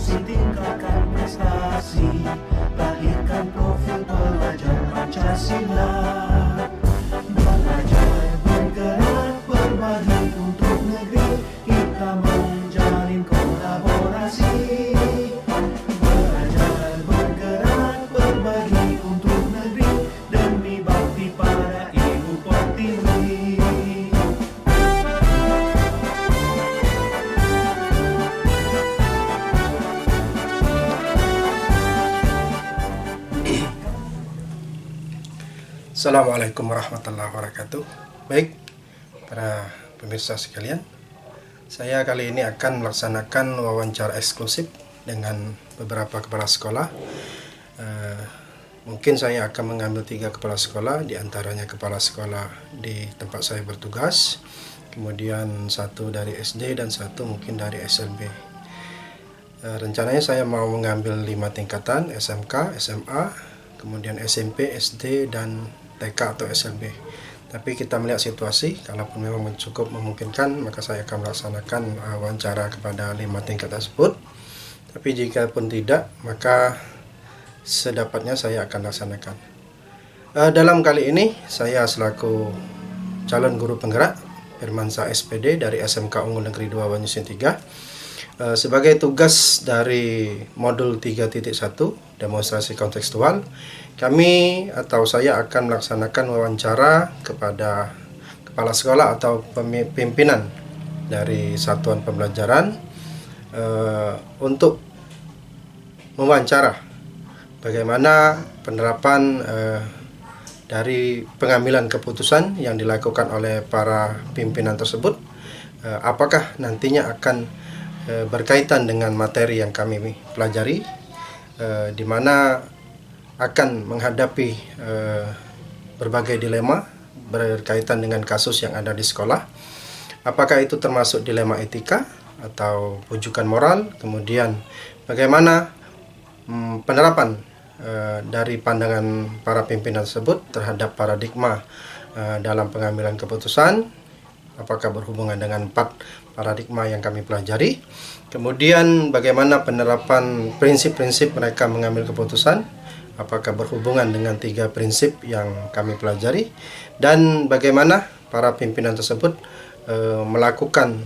Inovasi tingkatkan prestasi, lahirkan profil pelajar Pancasila. Belajar bergerak berbagi untuk negeri, kita menjalin kolaborasi. Belajar bergerak berbagi untuk negeri, demi bakti pada Ibu Pertiwi. Assalamualaikum warahmatullahi wabarakatuh. Baik, para pemirsa sekalian, saya kali ini akan melaksanakan wawancara eksklusif dengan beberapa kepala sekolah. Mungkin saya akan mengambil 3 kepala sekolah, diantaranya kepala sekolah di tempat saya bertugas, kemudian 1 dari SD dan 1 mungkin dari SLB. Rencananya saya mau mengambil 5 tingkatan, SMK, SMA, kemudian SMP, SD, dan TK atau SLB. Tapi kita melihat situasi, kalaupun memang cukup memungkinkan, maka saya akan melaksanakan wawancara kepada 5 tingkat tersebut. Tapi jika pun tidak, maka sedapatnya saya akan laksanakan. Dalam kali ini, saya selaku calon guru penggerak Firmansyah SPD dari SMK Unggul Negeri 2 Banyuasin 3, sebagai tugas dari modul 3.1 demonstrasi kontekstual, kami atau saya akan melaksanakan wawancara kepada kepala sekolah atau pimpinan dari satuan pembelajaran untuk mewawancara bagaimana penerapan dari pengambilan keputusan yang dilakukan oleh para pimpinan tersebut, apakah nantinya akan berkaitan dengan materi yang kami pelajari, di mana akan menghadapi berbagai dilema berkaitan dengan kasus yang ada di sekolah. Apakah itu termasuk dilema etika atau rujukan moral, kemudian bagaimana penerapan dari pandangan para pimpinan tersebut terhadap paradigma dalam pengambilan keputusan, apakah berhubungan dengan 4 paradigma yang kami pelajari, kemudian bagaimana penerapan prinsip-prinsip mereka mengambil keputusan, apakah berhubungan dengan 3 prinsip yang kami pelajari, dan bagaimana para pimpinan tersebut melakukan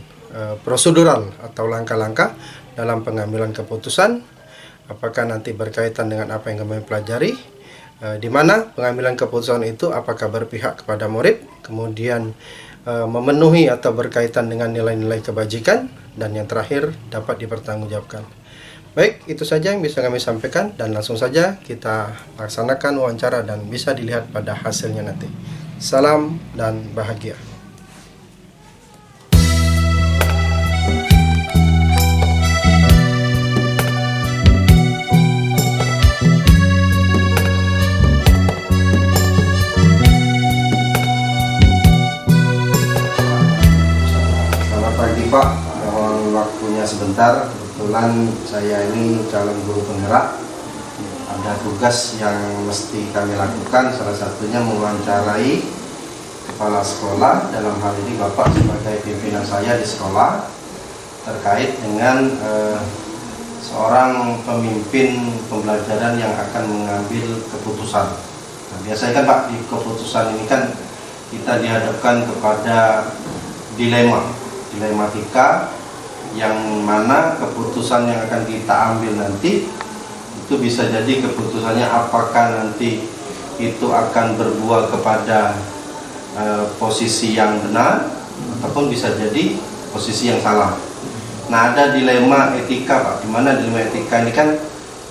prosedural atau langkah-langkah dalam pengambilan keputusan, apakah nanti berkaitan dengan apa yang kami pelajari, di mana pengambilan keputusan itu apakah berpihak kepada murid, kemudian memenuhi atau berkaitan dengan nilai-nilai kebajikan, dan yang terakhir dapat dipertanggungjawabkan. Baik, itu saja yang bisa kami sampaikan, dan langsung saja kita laksanakan wawancara dan bisa dilihat pada hasilnya nanti. Salam dan bahagia. Selamat pagi Pak, mohon waktunya sebentar. Kebetulan saya ini calon guru penggerak, ada tugas yang mesti kami lakukan, salah satunya mewawancarai kepala sekolah, dalam hal ini Bapak sebagai pimpinan saya di sekolah, terkait dengan seorang pemimpin pembelajaran yang akan mengambil keputusan. Nah, biasanya kan Pak, di keputusan ini kan kita dihadapkan kepada dilematika, yang mana keputusan yang akan kita ambil nanti itu bisa jadi keputusannya apakah nanti itu akan berbuah kepada posisi yang benar ataupun bisa jadi posisi yang salah. Nah, ada dilema etika Pak, dimana dilema etika ini kan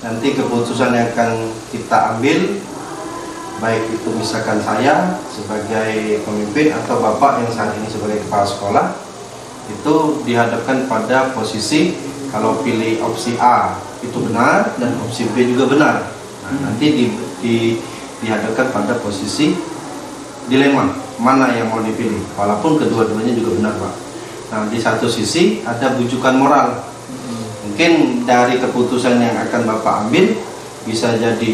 nanti keputusan yang akan kita ambil, baik itu misalkan saya sebagai pemimpin atau Bapak yang saat ini sebagai kepala sekolah, itu dihadapkan pada posisi kalau pilih opsi A itu benar dan opsi B juga benar. Nah, nanti dihadapkan pada posisi dilema mana yang mau dipilih, walaupun kedua-duanya juga benar Pak. Nah, di satu sisi ada bujukan moral. Mungkin dari keputusan yang akan Bapak ambil bisa jadi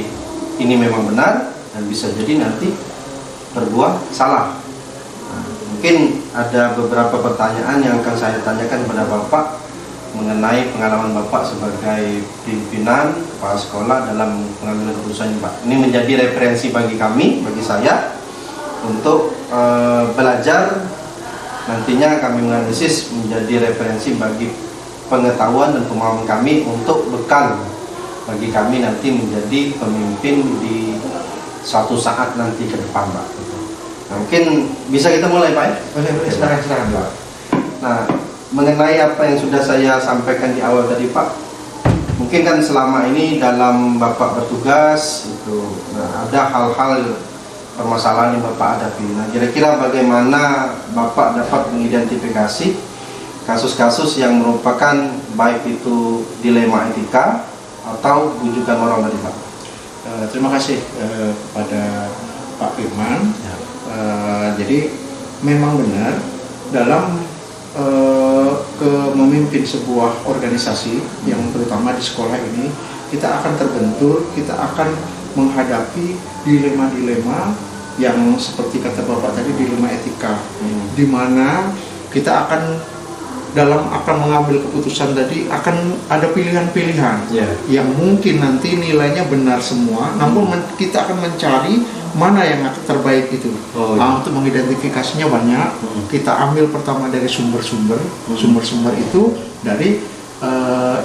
ini memang benar dan bisa jadi nanti berbuah salah. Mungkin ada beberapa pertanyaan yang akan saya tanyakan kepada Bapak mengenai pengalaman Bapak sebagai pimpinan kepala sekolah dalam pengambilan keputusan ini, Pak. Ini menjadi referensi bagi kami, bagi saya, untuk belajar. Nantinya kami menganalisis menjadi referensi bagi pengetahuan dan pemahaman kami untuk bekal bagi kami nanti menjadi pemimpin di suatu saat nanti ke depan, Pak. Nah, mungkin bisa kita mulai, Pak. Boleh, silakan, Pak. Nah, mengenai apa yang sudah saya sampaikan di awal tadi, Pak, mungkin kan selama ini dalam Bapak bertugas itu, nah, ada hal-hal permasalahan yang Bapak hadapi. Nah, kira-kira bagaimana Bapak dapat mengidentifikasi kasus-kasus yang merupakan baik itu dilema etika atau bujukan moral tadi, Pak? Terima kasih kepada Pak Firman. Jadi memang benar dalam memimpin sebuah organisasi yang terutama di sekolah ini, kita akan terbentur, kita akan menghadapi dilema-dilema yang seperti kata Bapak tadi, dilema etika, di mana kita akan mengambil keputusan tadi akan ada pilihan-pilihan yang mungkin nanti nilainya benar semua, namun kita akan mencari mana yang terbaik itu. Untuk mengidentifikasinya banyak, kita ambil pertama dari sumber-sumber. Sumber-sumber itu dari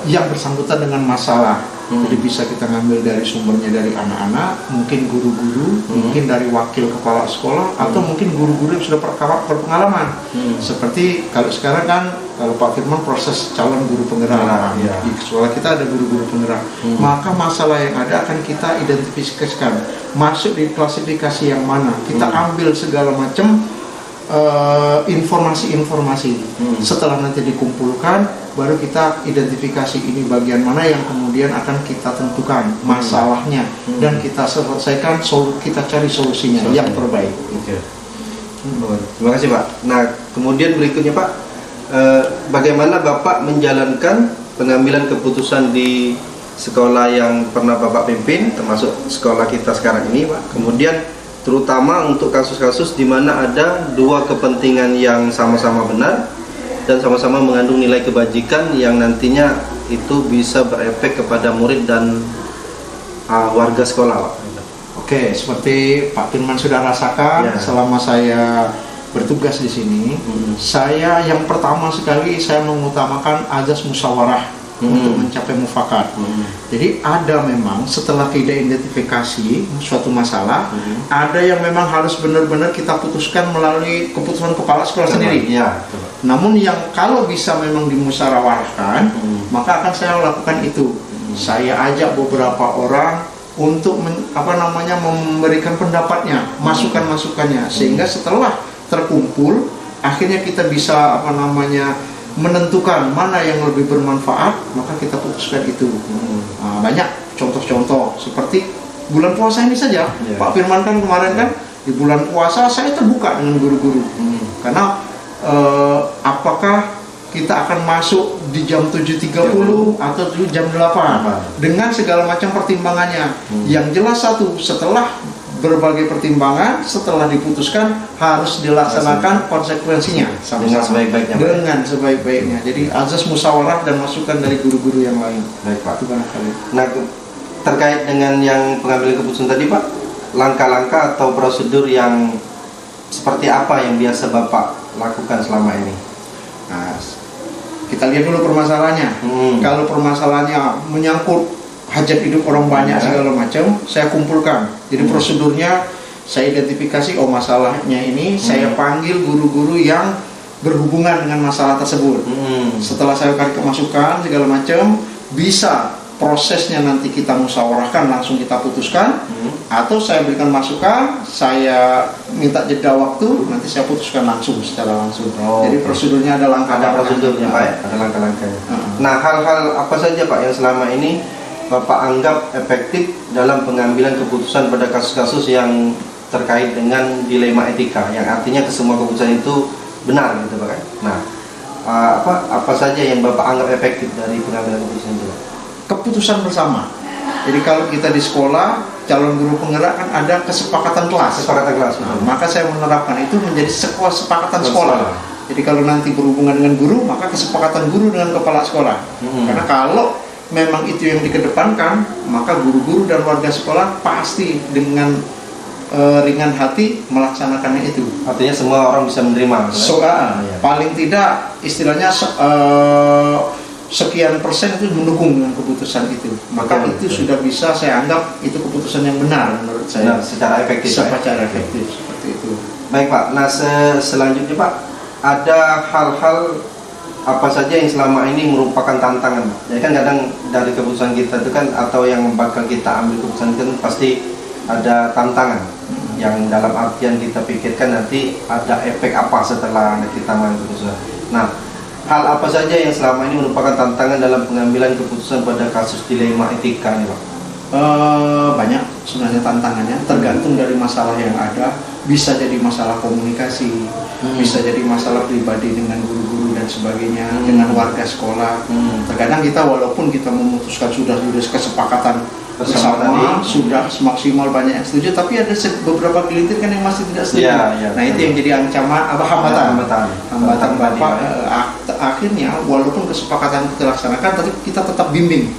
yang bersangkutan dengan masalah. Jadi bisa kita ngambil dari sumbernya dari anak-anak, mungkin guru-guru, mungkin dari wakil kepala sekolah, atau mungkin guru-guru yang sudah berpengalaman. Seperti kalau sekarang kan, kalau Pak Firman proses calon guru penggerak, di sekolah kita ada guru-guru penggerak. Maka masalah yang ada akan kita identifikasikan, masuk di klasifikasi yang mana. Kita ambil segala macam informasi-informasi. Setelah nanti dikumpulkan, baru kita identifikasi ini bagian mana yang kemudian akan kita tentukan masalahnya, dan kita selesaikan, kita cari solusinya yang terbaik. Terima kasih, Pak. Nah, kemudian berikutnya, Pak, bagaimana Bapak menjalankan pengambilan keputusan di sekolah yang pernah Bapak pimpin, termasuk sekolah kita sekarang ini, Pak? Kemudian terutama untuk kasus-kasus di mana ada dua kepentingan yang sama-sama benar dan sama-sama mengandung nilai kebajikan yang nantinya itu bisa berefek kepada murid dan warga sekolah, Pak. Oke, seperti Pak Firman sudah rasakan selama saya bertugas di sini, saya yang pertama sekali saya mengutamakan azas musyawarah untuk mencapai mufakat. Jadi ada memang setelah kita identifikasi suatu masalah, ada yang memang harus benar-benar kita putuskan melalui keputusan kepala sekolah sendiri. Namun yang kalau bisa memang dimusyawarahkan, maka akan saya lakukan itu. Saya ajak beberapa orang untuk memberikan pendapatnya, masukan-masukannya, sehingga setelah terkumpul akhirnya kita bisa menentukan mana yang lebih bermanfaat, maka kita putuskan itu. Banyak contoh-contoh seperti bulan puasa ini saja. Pak Firman kan kemarin kan di bulan puasa saya terbuka dengan guru-guru, karena apakah kita akan masuk di jam 7.30 atau jam 8 dengan segala macam pertimbangannya. Yang jelas satu, setelah berbagai pertimbangan, setelah diputuskan harus dilaksanakan konsekuensinya dengan sebaik-baiknya. Dengan sebaik-baiknya. Jadi azas musyawarah dan masukan dari guru-guru yang lain. Baik, Pak. Nah, terkait dengan yang pengambilan keputusan tadi, Pak, langkah-langkah atau prosedur yang seperti apa yang biasa Bapak lakukan selama ini? Nah, kita lihat dulu permasalahannya. Kalau permasalahannya menyangkut hajat hidup orang banyak segala macam, saya kumpulkan. Jadi prosedurnya saya identifikasi, masalahnya ini, saya panggil guru-guru yang berhubungan dengan masalah tersebut. Setelah saya kasih masukan segala macam, bisa prosesnya nanti kita musyawarahkan, langsung kita putuskan, atau saya berikan masukan, saya minta jeda waktu, nanti saya putuskan langsung secara langsung. Jadi prosedurnya ada langkah-langkah. Ada prosedurnya, Pak, ada langkah-langkahnya. Nah, hal-hal apa saja, Pak, yang selama ini Bapak anggap efektif dalam pengambilan keputusan pada kasus-kasus yang terkait dengan dilema etika, yang artinya kesemua keputusan itu benar, gitu, Pak? Nah, apa saja yang Bapak anggap efektif dari pengambilan keputusan itu, Pak? Keputusan bersama. Jadi kalau kita di sekolah, calon guru penggerak kan ada kesepakatan kelas. Kesepakatan kelas. Maka saya menerapkan itu menjadi kesepakatan sekolah. Jadi kalau nanti berhubungan dengan guru, maka kesepakatan guru dengan kepala sekolah. Karena kalau memang itu yang dikedepankan, maka guru-guru dan warga sekolah pasti dengan ringan hati melaksanakannya itu. Artinya semua orang bisa menerima. Paling tidak istilahnya sekian persen itu mendukung dengan keputusan itu. Maka itu sudah bisa saya anggap itu keputusan yang benar menurut saya. Secara efektif. Secara efektif seperti itu. Baik Pak. Nah selanjutnya Pak, ada hal-hal apa saja yang selama ini merupakan tantangan? Ya kan kadang dari keputusan kita itu kan, atau yang bakal kita ambil keputusan itu kan pasti ada tantangan. Yang dalam artian kita pikirkan nanti ada efek apa setelah kita mengambil keputusan. Nah, hal apa saja yang selama ini merupakan tantangan dalam pengambilan keputusan pada kasus dilema etika ini Pak? Banyak sebenarnya tantangannya, tergantung dari masalah yang ada. Bisa jadi masalah komunikasi, bisa jadi masalah pribadi dengan guru-guru dan sebagainya, dengan warga sekolah. Terkadang kita walaupun kita memutuskan sudah kesepakatan bersama, sudah semaksimal banyak yang setuju, tapi ada beberapa gelintir kan yang masih tidak setuju. Nah itu yang jadi ancaman hambatan Bapak. Akhirnya walaupun kesepakatan kita laksanakan, tapi kita tetap bimbing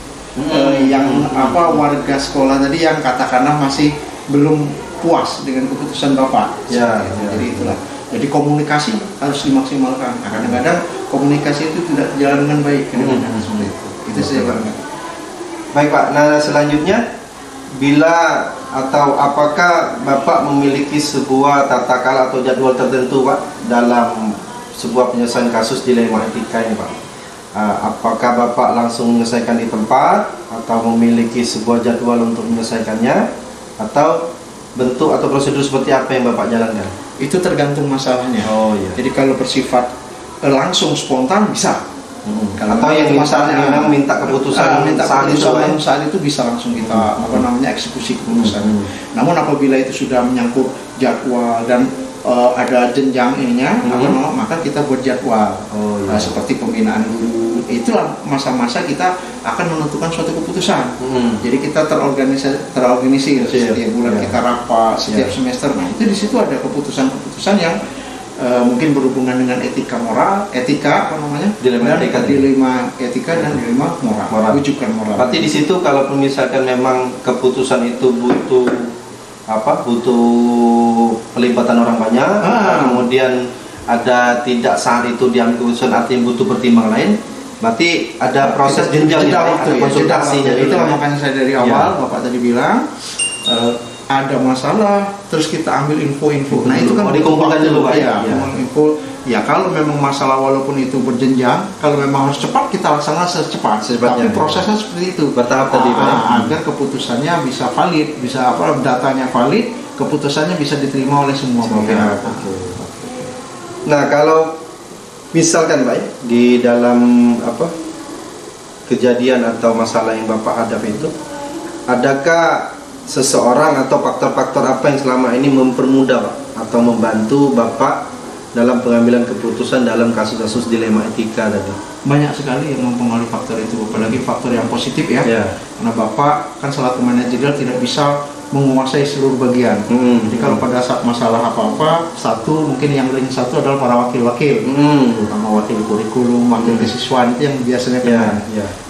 yang warga sekolah tadi yang katakanlah masih belum puas dengan keputusan Bapak. Jadi itulah. Jadi komunikasi harus dimaksimalkan. Nah, kadang-kadang komunikasi itu tidak jalan dengan baik. Seperti itu. Itu saya bangga. Baik Pak. Nah selanjutnya, bila atau apakah Bapak memiliki sebuah tata cara atau jadwal tertentu Pak dalam sebuah penyelesaian kasus dilema etika ini Pak? Apakah Bapak langsung menyelesaikan di tempat, atau memiliki sebuah jadwal untuk menyelesaikannya, atau bentuk atau prosedur seperti apa yang Bapak jalankan? Itu tergantung masalahnya. Jadi kalau bersifat langsung spontan bisa. Atau yang masalahnya minta keputusan saat itu bisa langsung kita eksekusi keputusan. Namun apabila itu sudah menyangkut jadwal dan ada jenjang ininya, maka kita buat jadwal. Seperti pembinaan guru. Itulah masa-masa kita akan menentukan suatu keputusan. Jadi kita terorganisir setiap bulan kita rapat, setiap semester. Nah itu di situ ada keputusan-keputusan yang mungkin berhubungan dengan dilema etika dan dilema moral. Rujukan moral. Berarti di situ kalau misalkan memang keputusan itu butuh pelibatan orang banyak, kemudian ada tidak saat itu diambil keputusan, artinya butuh pertimbangan lain, berarti ada proses jenjang waktu, konsultasinya. Itulah makanya saya dari awal Bapak tadi bilang ada masalah, terus kita ambil info-info. Nah itu kan dikumpulkan dulu Pak. Info. Ya kalau memang masalah walaupun itu berjenjang, kalau memang harus cepat kita laksanakan secepatnya. Tapi prosesnya seperti itu. Bertahap tadi Pak. Agar keputusannya bisa valid, bisa datanya valid, keputusannya bisa diterima oleh semua pihak. Nah kalau misalkan Pak, di dalam kejadian atau masalah yang Bapak hadapi itu, adakah seseorang atau faktor-faktor apa yang selama ini mempermudah Pak, atau membantu Bapak dalam pengambilan keputusan dalam kasus-kasus dilema etika tadi? Banyak sekali yang mempengaruhi faktor itu, apalagi faktor yang positif ya. Karena Bapak kan selaku manajer tidak bisa menguasai seluruh bagian. Jadi kalau pada saat masalah apa-apa, mungkin yang link satu adalah para wakil-wakil, terutama wakil kurikulum, wakil kesiswaan, itu yang biasanya kena.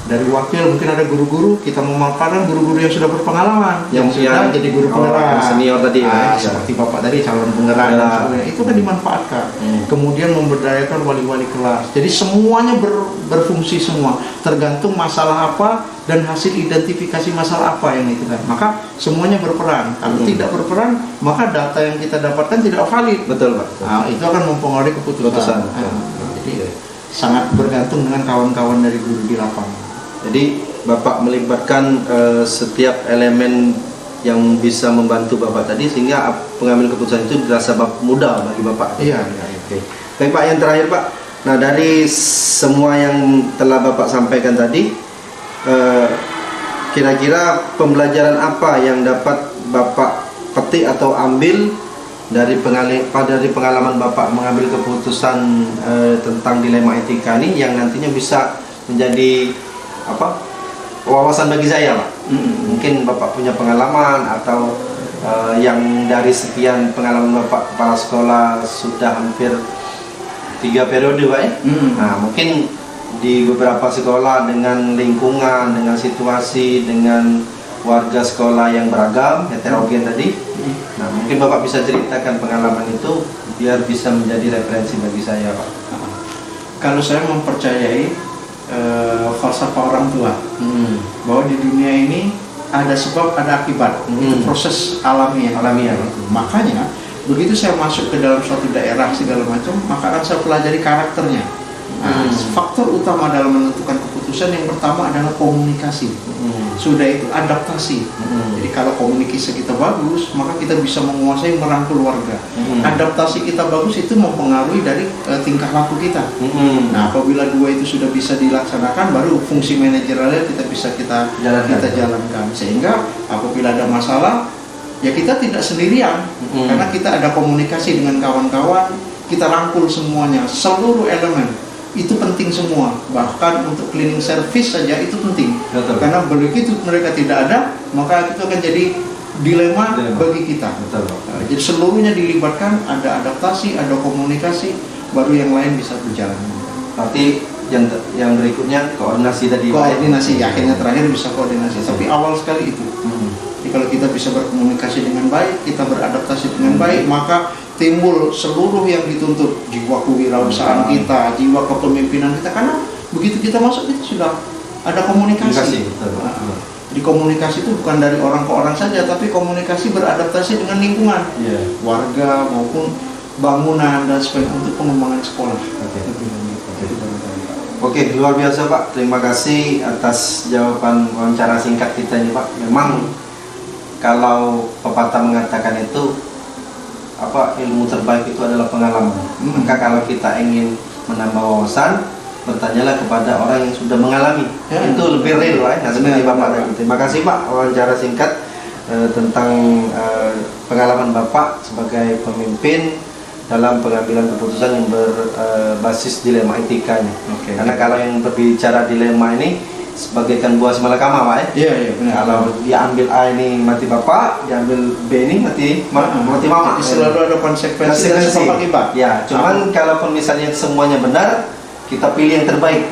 Dari wakil mungkin ada guru-guru, kita memanfaatkan guru-guru yang sudah berpengalaman, yang sudah jadi guru penggerak, senior tadi seperti Bapak tadi calon penggerak dan sebagainya, itu kan dimanfaatkan. Kemudian memberdayakan wali-wali kelas. Jadi semuanya berfungsi semua, tergantung masalah apa dan hasil identifikasi masalah apa yang itu kan. Maka semuanya berperan. Kalau tidak berperan, maka data yang kita dapatkan tidak valid. Betul Pak. Nah, itu akan mempengaruhi keputusan. Jadi sangat bergantung dengan kawan-kawan dari guru di lapangan. Jadi Bapak melibatkan setiap elemen yang bisa membantu Bapak tadi, sehingga pengambil keputusan itu dirasa mudah bagi Bapak. Oke. Baik Pak, yang terakhir Pak. Nah dari semua yang telah Bapak sampaikan tadi, kira-kira pembelajaran apa yang dapat Bapak petik atau ambil dari pengalaman Bapak mengambil keputusan tentang dilema etika ini, yang nantinya bisa menjadi wawasan bagi saya Pak? Mungkin Bapak punya pengalaman, atau yang dari sekian pengalaman Bapak kepala sekolah sudah hampir 30 3 periode Pak ya. Nah mungkin di beberapa sekolah dengan lingkungan, dengan situasi, dengan warga sekolah yang beragam, heterogen tadi. Nah mungkin Bapak bisa ceritakan pengalaman itu biar bisa menjadi referensi bagi saya Pak. Kalau saya mempercayai falsafah orang tua, bahwa di dunia ini ada sebab, ada akibat. Itu proses alamiah. Makanya begitu saya masuk ke dalam suatu daerah segala macam, maka akan saya pelajari karakternya. Nah, faktor utama dalam menentukan keputusan yang pertama adalah komunikasi. Sudah itu adaptasi. Jadi kalau komunikasi kita bagus, maka kita bisa menguasai, merangkul warga. Adaptasi kita bagus itu mempengaruhi dari tingkah laku kita. Nah, apabila dua itu sudah bisa dilaksanakan, baru fungsi manajerialnya kita jalankan. Sehingga apabila ada masalah, ya kita tidak sendirian, karena kita ada komunikasi dengan kawan-kawan, kita rangkul semuanya, seluruh elemen. Itu penting semua, bahkan untuk cleaning service saja itu penting. Betul. Karena begitu mereka tidak ada, maka itu akan jadi dilema bagi kita. Betul. Jadi seluruhnya dilibatkan, ada adaptasi, ada komunikasi, baru yang lain bisa berjalan. Berarti yang berikutnya koordinasi tadi. Koordinasi, akhirnya terakhir bisa koordinasi. Tapi awal sekali itu. Jadi kalau kita bisa berkomunikasi dengan baik, kita beradaptasi dengan baik, maka timbul seluruh yang dituntut, jiwa kewirausahaan kita, jiwa kepemimpinan kita, karena begitu kita masuk kita sudah ada komunikasi. Jadi komunikasi itu bukan dari orang ke orang saja, tapi komunikasi beradaptasi dengan lingkungan, warga maupun bangunan dan sebagainya untuk pengembangan sekolah. Oke, luar biasa Pak. Terima kasih atas jawaban wawancara singkat kita ini Pak. Memang kalau pepatah mengatakan itu ilmu terbaik itu adalah pengalaman. Maka kalau kita ingin menambah wawasan, bertanyalah kepada orang yang sudah mengalami. Itu lebih real, right? Nah, seperti Bapak tadi. Terima kasih Pak, wawancara singkat tentang pengalaman Bapak sebagai pemimpin dalam pengambilan keputusan yang berbasis dilema etikanya. Karena kalau yang berbicara dilema ini sebagaikan buah semalakama Pak ya. Iya, benar. Kalau diambil A ini mati bapak, diambil B ini mati mama. Jadi selalu ada konsekuensi dan sebab akibat. Ya, cuman kalaupun misalnya semuanya benar, kita pilih yang terbaik.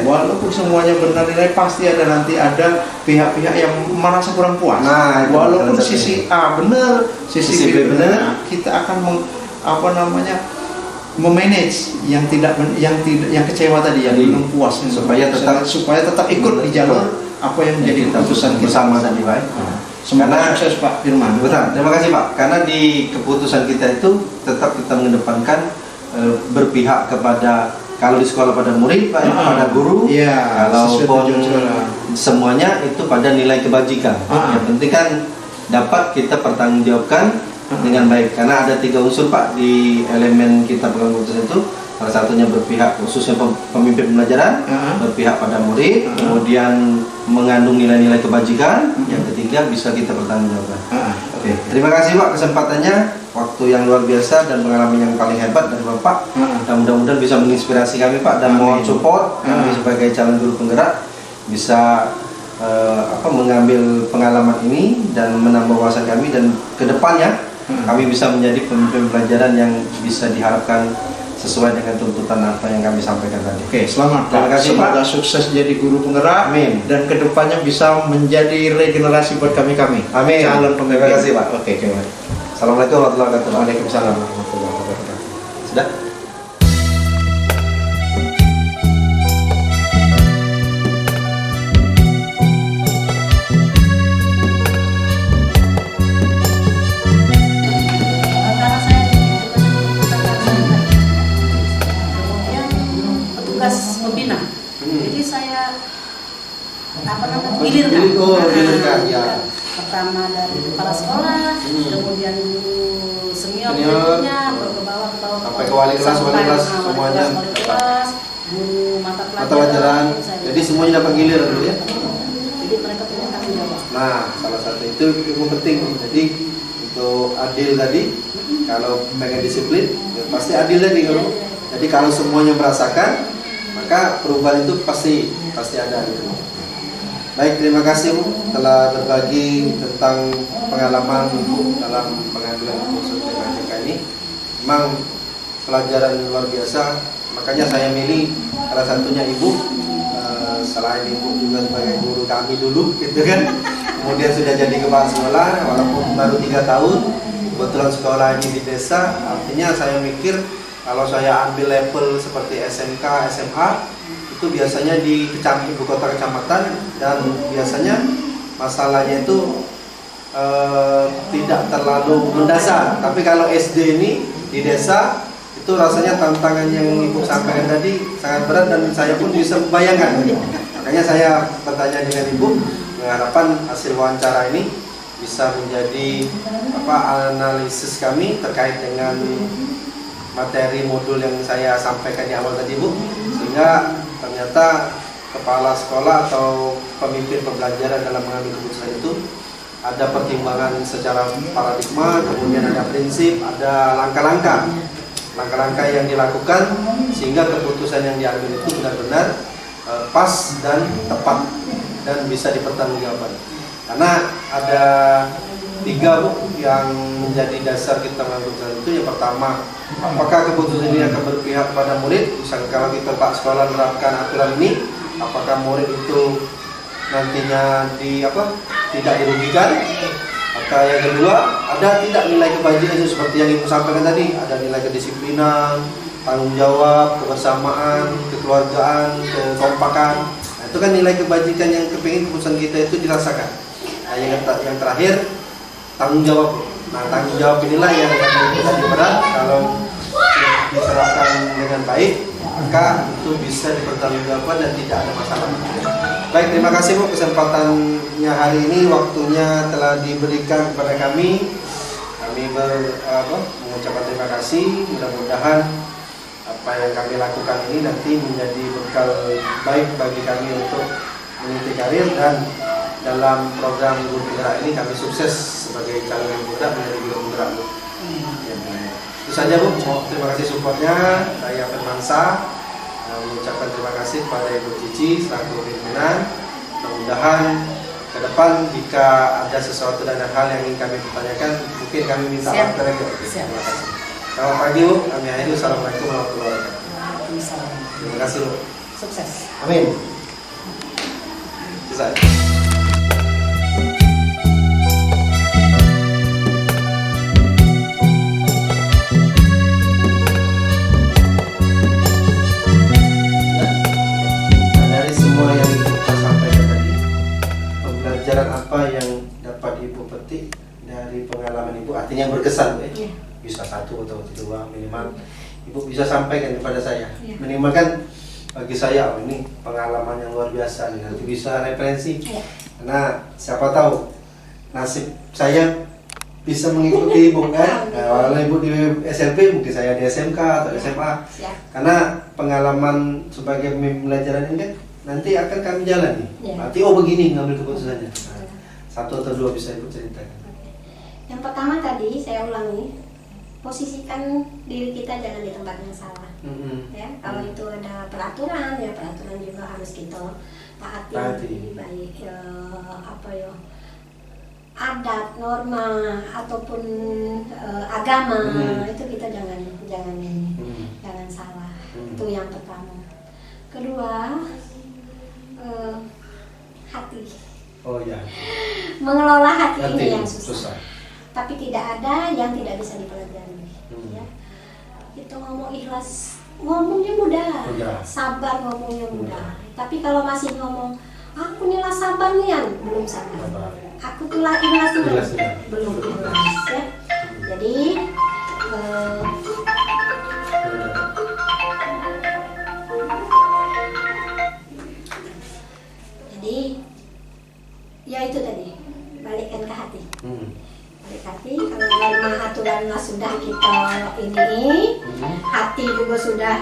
Walaupun semuanya benar nilai, pasti nanti ada pihak-pihak yang merasa kurang puas. Nah, walaupun sisi A benar, sisi B benar, kita akan memanage yang kecewa tadi, yang belum puas, supaya tetap ikut di jalur apa yang menjadi keputusan bersama tadi Pak. Semoga sukses Pak Firman. Betul. Terima kasih Pak. Karena di keputusan kita itu tetap kita mengedepankan berpihak kepada, kalau di sekolah pada murid Pak, pada guru. Kalaupun semuanya itu pada nilai kebajikan. Yang penting kan dapat kita pertanggungjawabkan dengan baik, karena ada 3 unsur Pak di elemen kita pengambil keputusan itu. Salah satunya berpihak, khususnya pemimpin pembelajaran, berpihak pada murid, kemudian mengandung nilai-nilai kebajikan, yang ketiga bisa kita pertanggungjawabkan. Oke, terima kasih Pak kesempatannya, waktu yang luar biasa dan pengalaman yang paling hebat dari Bapak. Dan mudah-mudahan bisa menginspirasi kami Pak, dan mohon support kami sebagai calon guru penggerak bisa mengambil pengalaman ini dan menambah wawasan kami, dan kedepannya kami bisa menjadi pemimpin pelajaran yang bisa diharapkan sesuai dengan tuntutan apa yang kami sampaikan tadi. Oke, selamat. Terima kasih Pak. Semoga sukses jadi guru penggerak. Amin. Dan kedepannya bisa menjadi regenerasi buat kami. Amin. Calon pemimpin. Terima kasih Pak. Oke. Assalamualaikum warahmatullahi wabarakatuh. Waalaikumsalam warahmatullahi wabarakatuh. Sudah? Pembina. Jadi saya gilirkan. Ya. Pertama dari kepala sekolah, kemudian guru senior berikutnya, ke bawah sampai ke wali kelas, semuanya wali kelas, guru mata pelajaran. Jadi semuanya dapat gilir dulu ya. Jadi mereka punya tanggung jawab. Nah, salah satu itu ilmu penting. Jadi untuk adil tadi, kalau pengen disiplin, ya pasti adil tadi kalau. Jadi kalau semuanya merasakan, maka perubahan itu pasti ada gitu. Baik, terima kasih Bu telah berbagi tentang pengalaman Bu dalam pengambilan keputusan PMK ini. Memang pelajaran luar biasa. Makanya saya milih salah satunya ibu. Selain ibu juga sebagai guru kami dulu gitu kan, kemudian sudah jadi kepala sekolah walaupun baru 3 tahun, kebetulan sekolahnya di desa. Artinya saya mikir kalau saya ambil level seperti SMK, SMA itu biasanya di ibu kota kecamatan, dan biasanya masalahnya itu tidak terlalu mendasar. Tapi kalau SD ini di desa itu rasanya tantangan yang ibu sampaikan tadi sangat berat, dan saya pun bisa membayangkan. Makanya saya bertanya dengan ibu, mengharapkan hasil wawancara ini bisa menjadi analisis kami terkait dengan materi modul yang saya sampaikan di awal tadi Bu, sehingga ternyata kepala sekolah atau pemimpin pembelajaran dalam mengambil keputusan itu ada pertimbangan secara paradigma, kemudian ada prinsip, ada langkah-langkah yang dilakukan sehingga keputusan yang diambil itu benar-benar pas dan tepat dan bisa dipertanggungjawabkan. Karena ada 3 Bu yang menjadi dasar kita mengambil keputusan itu. Yang pertama, apakah keputusan ini akan berpihak kepada murid? Misalnya kalau kita Pak sekolah menerapkan aturan ini, apakah murid itu nantinya tidak dirugikan? Maka yang kedua, ada tidak nilai kebajikan seperti yang Ibu sampaikan tadi, ada nilai kedisiplinan, tanggung jawab, kebersamaan, kekeluargaan, kekompakan. Nah, itu kan nilai kebajikan yang kepingin keputusan kita itu dirasakan. Nah, yang terakhir, tanggung jawab. Nah, tanggung jawab inilah yang tadi berat. Kalau diterapkan dengan baik, maka itu bisa dipertanggungjawabkan dan tidak ada masalah. Baik, terima kasih Bu kesempatannya hari ini, waktunya telah diberikan kepada kami. Kami mengucapkan terima kasih. Mudah-mudahan apa yang kami lakukan ini nanti menjadi bekal baik bagi kami untuk meniti karir, dan dalam program Guru Penggerak ini kami sukses sebagai calon guru penggerak menjadi guru penggerak Bu. Itu saja Bu. Terima kasih supportnya. Saya Firmansa mengucapkan terima kasih kepada Ibu Cici selaku pimpinan. Mudah-mudahan ke depan jika ada sesuatu dan hal yang ingin kami pertanyakan, mungkin kami minta waktu lagi. Terima kasih. Selamat pagi Bu. Kami akhiri. Assalamualaikum warahmatullahi wabarakatuh. Terima kasih Bu. Sukses. Amin. Selesai. Pelajaran apa yang dapat Ibu petik dari pengalaman Ibu, artinya berkesan ya? Bisa 1 atau 2 minimal Ibu bisa sampaikan kepada saya. Minimal kan bagi saya, ini pengalaman yang luar biasa nih, nanti bisa referensi. Karena siapa tahu nasib saya bisa mengikuti Ibu kan. Nah, kalau Ibu di SMP mungkin saya di SMK atau SMA. Karena pengalaman sebagai pembelajaran ini kan nanti akan kami jalani. Berarti begini ngambil keputusannya. 1 atau 2 bisa Ibu ceritakan. Yang pertama tadi saya ulangi, posisikan diri kita jangan di tempat yang salah. Ya, kalau itu ada peraturan, ya peraturan juga harus kita taati. Baik adat, norma ataupun agama, itu kita jangan salah. Itu yang pertama. Kedua, hati. Oh ya. Mengelola hati ini yang susah. Tapi tidak ada yang tidak bisa dipelajari. Ya. Itu ngomong ikhlas, ngomongnya mudah. Sabar ngomongnya mudah. Tapi kalau masih ngomong, aku nih lah sabar nih, belum sabar. Aku tuh lah ikhlas belum ikhlas ya. Jadi ya itu tadi, balikkan ke hati. Balik hati, kalau norma aturannya sudah kita ini, hati juga sudah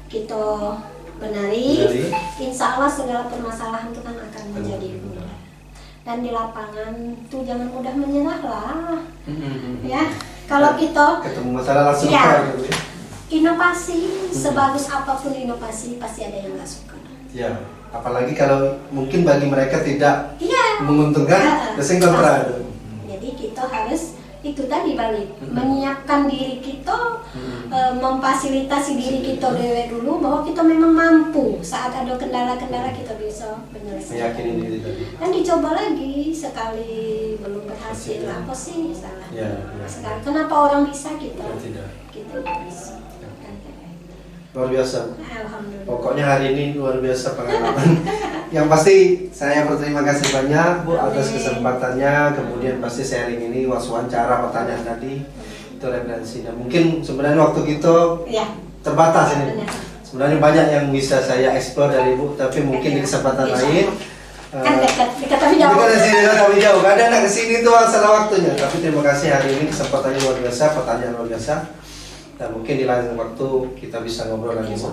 kita benari, insya Allah segala permasalahan itu kan akan menjadi mudah. Dan di lapangan tuh jangan mudah menyerah lah. Ya, kalau kita ketemu masalah langsung inovasi, sebagus apapun inovasi pasti ada yang nggak suka. Ya. Apalagi kalau mungkin bagi mereka tidak menguntungkan, dasing kontra. Jadi kita harus itu tadi balik menyiapkan diri kita memfasilitasi diri kita dewe dulu bahwa kita memang mampu saat ada kendala-kendala kita bisa menyelesaikan. Meyakini diri tadi. Dan dicoba lagi sekali belum berhasil, apa sih salah? Ya. Sekali kenapa orang bisa kita Tidak. tidak bisa? Luar biasa. Alhamdulillah. Pokoknya hari ini luar biasa pengalaman. Yang pasti saya berterima kasih banyak Bu atas kesempatannya. Kemudian pasti sharing ini, wawancara pertanyaan tadi itu referensi. Dan mungkin sebenarnya waktu kita Ya. terbatas ini. Benar. Sebenarnya banyak yang bisa saya explore dari Bu, tapi mungkin di kesempatan lain. Kan dekat tapi jauh. Kita di sini tapi jauh. Kadang nak kesini itu salah waktunya. Tapi terima kasih hari ini kesempatannya luar biasa, pertanyaan luar biasa. Dan mungkin di lain waktu kita bisa ngobrol lagi Bu.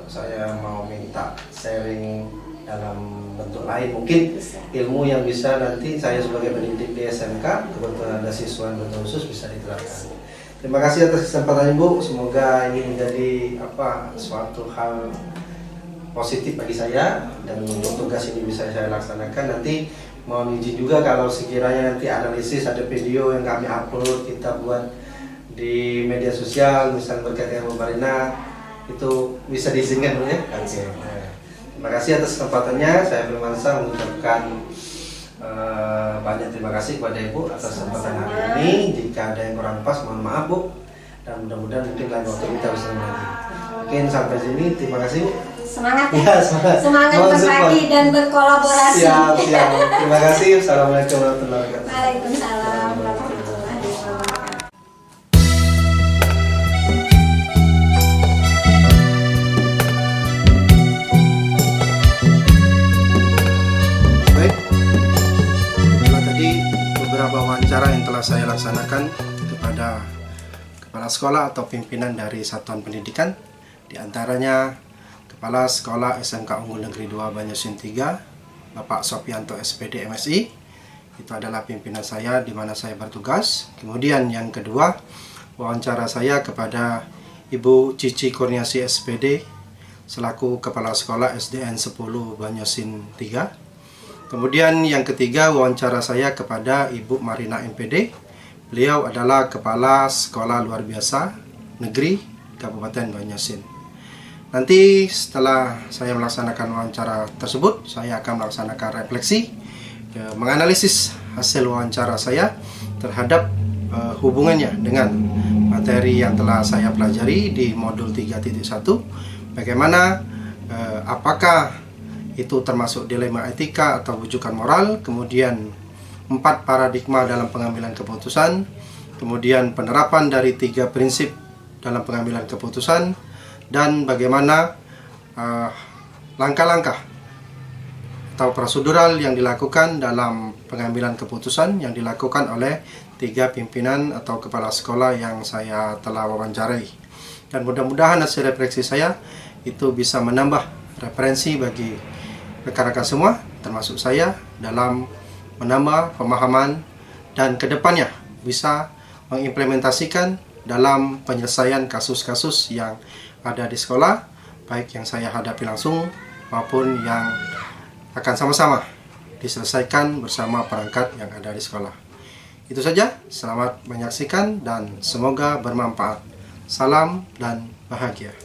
Saya mau minta sharing dalam bentuk lain, mungkin ilmu yang bisa nanti saya sebagai pendidik di SMK, kebetulan ada siswa yang khusus bisa diterapkan. Terima kasih atas kesempatannya Bu. Semoga ini menjadi suatu hal positif bagi saya dan untuk tugas ini bisa saya laksanakan. Nanti mohon izin juga kalau sekiranya nanti analisis ada video yang kami upload kita buat di media sosial misalnya berkaitan dengan Marina itu bisa diizinkan Bu ya. Oke. Terima kasih atas kesempatannya. Saya Firmansyah mengucapkan banyak terima kasih kepada Ibu atas kesempatan hari ini. Jika ada yang kurang pas mohon maaf Bu. Dan mudah-mudahan mungkin lain waktu kita bisa lagi. Mungkin sampai sini. Terima kasih Bu. Semangat Ya, semangat. Semangat Mohon berbagi support. dan berkolaborasi. Siap. Terima kasih. Assalamualaikum warahmatullahi wabarakatuh. Waalaikumsalam warahmatullahi wabarakatuh. Baik, itulah tadi beberapa wawancara yang telah saya laksanakan kepada kepala sekolah atau pimpinan dari satuan pendidikan, di antaranya Kepala Sekolah SMK Unggul Negeri 2 Banyuasin 3, Bapak Sopianto SPD MSI. Itu adalah pimpinan saya di mana saya bertugas. Kemudian yang kedua, wawancara saya kepada Ibu Cici Kurniasi SPD selaku Kepala Sekolah SDN 10 Banyuasin 3. Kemudian yang ketiga, wawancara saya kepada Ibu Marina MPD. Beliau adalah Kepala Sekolah Luar Biasa Negeri Kabupaten Banyuasin. Nanti setelah saya melaksanakan wawancara tersebut, saya akan melaksanakan refleksi, menganalisis hasil wawancara saya terhadap hubungannya dengan materi yang telah saya pelajari di modul 3.1. Bagaimana, apakah itu termasuk dilema etika atau rujukan moral, kemudian 4 paradigma dalam pengambilan keputusan, kemudian penerapan dari 3 prinsip dalam pengambilan keputusan, dan bagaimana langkah-langkah atau prosedural yang dilakukan dalam pengambilan keputusan yang dilakukan oleh 3 pimpinan atau kepala sekolah yang saya telah wawancarai. Dan mudah-mudahan hasil refleksi saya itu bisa menambah referensi bagi rekan-rekan semua, termasuk saya, dalam menambah pemahaman dan kedepannya bisa mengimplementasikan dalam penyelesaian kasus-kasus yang ada di sekolah, baik yang saya hadapi langsung maupun yang akan sama-sama diselesaikan bersama perangkat yang ada di sekolah. Itu saja, selamat menyaksikan dan semoga bermanfaat. Salam dan bahagia.